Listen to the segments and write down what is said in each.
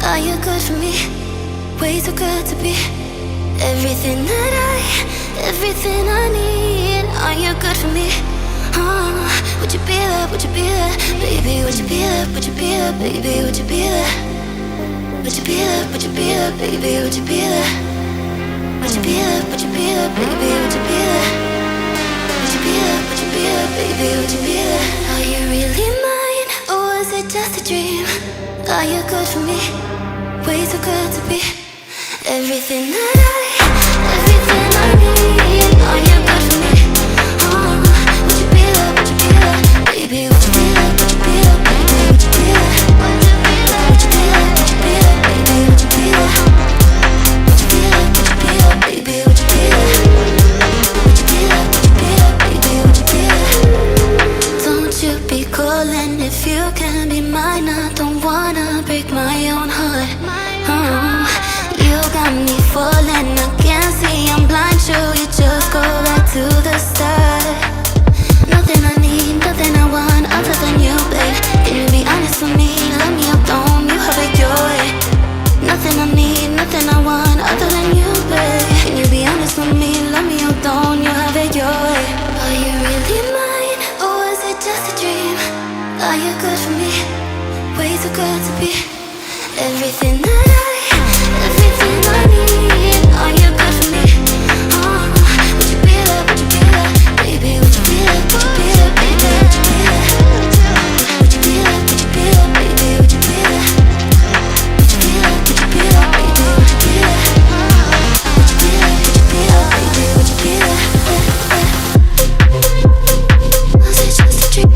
Are you good for me? Way too good to be everything I need. Are you good for me? Would you be there? Would you be there? Baby, would you be there? Would you be there? Baby, would you be there? Would you be there? Would you be there? Baby, would you be there? Would you be there? Would you be there? Baby, would you be there? Would you be there? Would you be there? Baby, would you be there? Are you really mine? Or was it just a dream? Are you good for me? Way too good to be everything I need. Are you good for me? Would you be there? Would you be there? Baby, would you be there? Would you be there? Baby, would you be there? Would you be there? Would you be there? Baby, would you be there? Would you be there? Would you be there? Baby, would you be there? Would you be there? Would you be there? Baby, would you be there? Don't you be calling if you can be mine. I don't wanna break my own heart. You got me falling, I can't see, I'm blind. Show you just go back to the start. Nothing I need, nothing I want other than you, babe. Can you be honest with me? Let me up, don't you have it your way. Nothing I need, nothing I want other than you, babe. Can you be honest with me? Let me up, don't you have it your way. Are you really mine, or was it just a dream? Are you good for me? Way too good to be everything I need. Are you good for me? Would you be there? Would you be there? Baby, would you be there? Would you be there? Baby, would you be there? Would you be there? Would you be there? Baby, would you be there? Would you be there? Would you be there? Baby, would you be there? Would you be there? Would you be there? Baby, would you be there? Was it just a dream?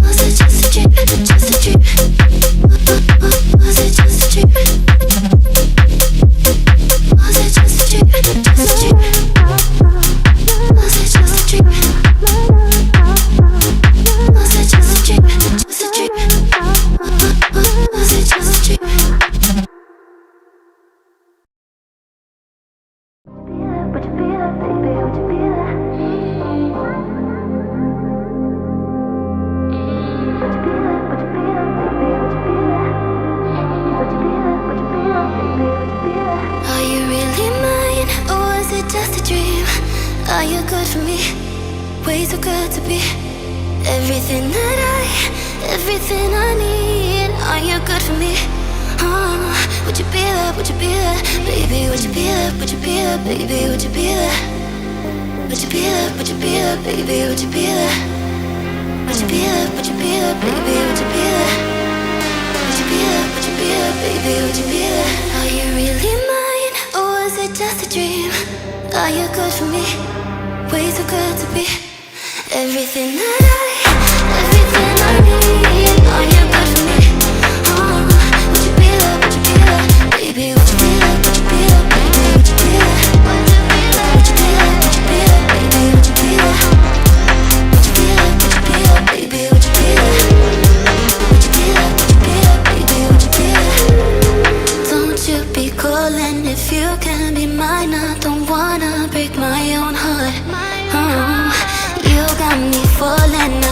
Was it just a dream? Just a dream? Was it just a dream? Was it just a dream? Just a dream? Was it just a dream? Was it just a dream? Just a dream? Was it just a dream? Would you be there, baby? Would you be there? Are you really mine, or was it just a dream? Are you good for me? Way too good to be everything I need. Are you good for me? Would you be there? Would you be there? Baby, would you be there? Would you be there? Baby, would you be there? Would you be there? Would you be there? Baby, would you be there? Would you be there? Would you be there? Baby, would you be there? Would you be there? Would you be there? Baby, would you be there? Are you really mine, or was it just a dream? Are you good for me? Way too good to be everything I need. Are you good for me? Would you be there? Would you be there? Baby, would you be there? Would you be there? Baby, would you be there? Would you be there? Would you be there? Baby, would you be there? Would you be there? Would you be there? Baby, would you be there? Would you be there? Would you be there? Baby, would you be there? Don't you be calling if you can be mine. I don't wanna break my own heart. You got me falling, I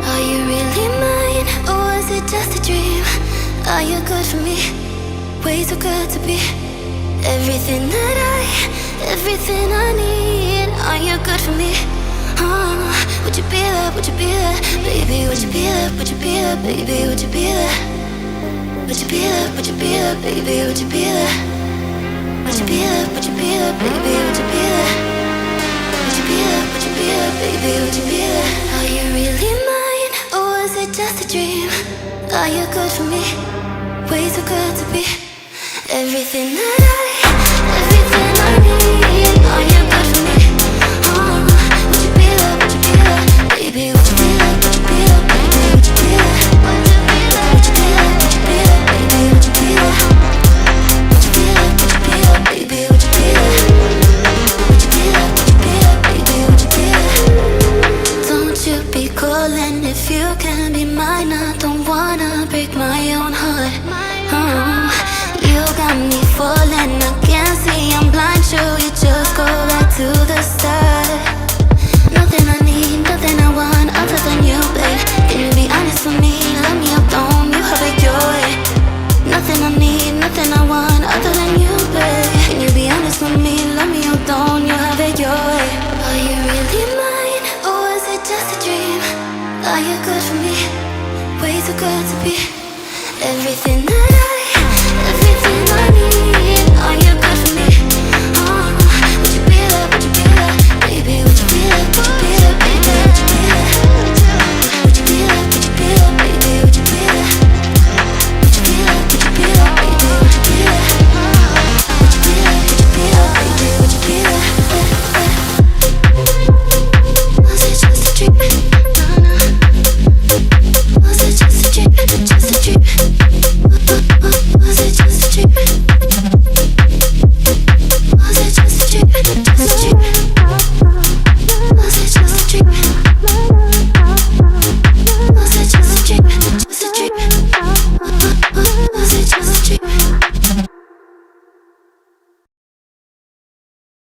Are you really mine, or was it just a dream? Are you good for me? Way too good to be everything I need. Are you good for me? Would you be there? Would you be there, baby? Would you be there? Would you be there, baby? Would you be there? Would you be there? Would you be there, baby? Would you be there? Would you be there? Would you be there, baby? Would you be there? Would you be there? Would you be there, baby? Would you be there? Are you really mine, or was it just a dream? Are you good for me? Way too good to be everything I need. Are you good for me? Would you be there? Would you be there, baby? Would you be there? Would you be there, baby? Would you be there? Would you be there? Would you be there, baby? Would you be there? Would you be there? Would you be there, baby? Would you be there? Would you be there? Would you be there, baby? Would you be there? Don't you be calling if you can be mine. I don't wanna break my own heart. You got me falling, I can't see, I'm blind. Should you just go back to the start? Nothing I need, nothing I want other than you, babe. Can you be honest with me? Let me up, don't you have it your way? Nothing I need, nothing I want other than you, babe. Can you be honest with me? Let me up, don't you have it your way? Are you really mine, or was it just a dream? Are you good for me? Way too good to be everything I need. Are you good for me? Would you be there? Would you be there, baby? Would you be there? Would you be there, baby? Would you be there? Would you be there? Would you be there, baby? Would you be there? Would you be there? Would you be there, baby? Would you be there? Would you be there? Would you be there, baby? Would you be there? Was it just a dream? Was it just a dream? Just a dream? Was it just a dream? Was it just a dream? Just a dream? Was it just a dream? Was it just a dream? Just a dream? Was it just a dream?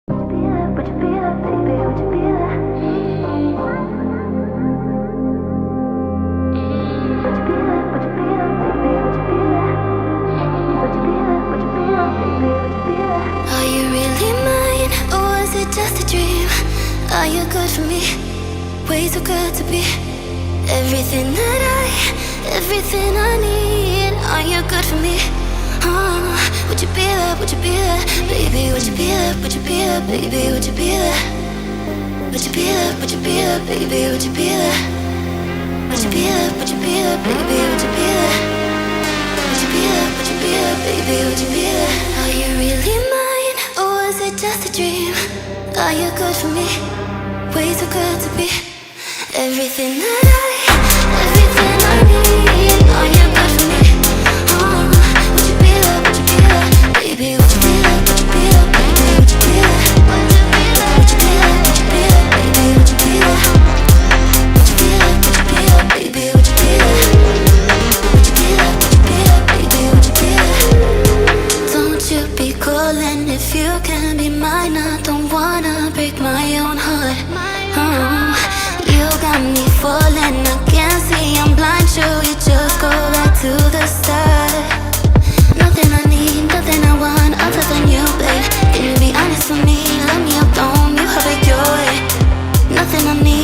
Would you be there, baby? Would you be there? Are you really mine, or was it just a dream? Are you good for me? Way too good to be everything I need. Are you good for me? Would you be there? Would you be there, baby? Would you be there? Would you be there, baby? Would you be there? Would you be there? Would you be there, baby? Would you be there? Would you be there? Would you be there, baby? Would you be there? Would you be there? Would you be there, baby? Would you be there? Are you really mine, or was it just a dream? Are you good for me? Way too good to be everything I need. Are you good for me? Would you be there? Would you be there, baby? Would you be there? Would you be there, baby? Would you be there? Would you be there? Would you be there, baby? Would you be there? Would you be there? Would you be there, baby? Would you be there? Would you be there? Would you be there, baby? Would you be there? Don't you be calling if you can be mine. I don't wanna break my own heart. You got me falling, I can't see, I'm blind. Should you just go back to the start? Nothing I need, nothing I want other than you, babe. Can you be honest with me? Let me up, don't you have it your way? Nothing I need.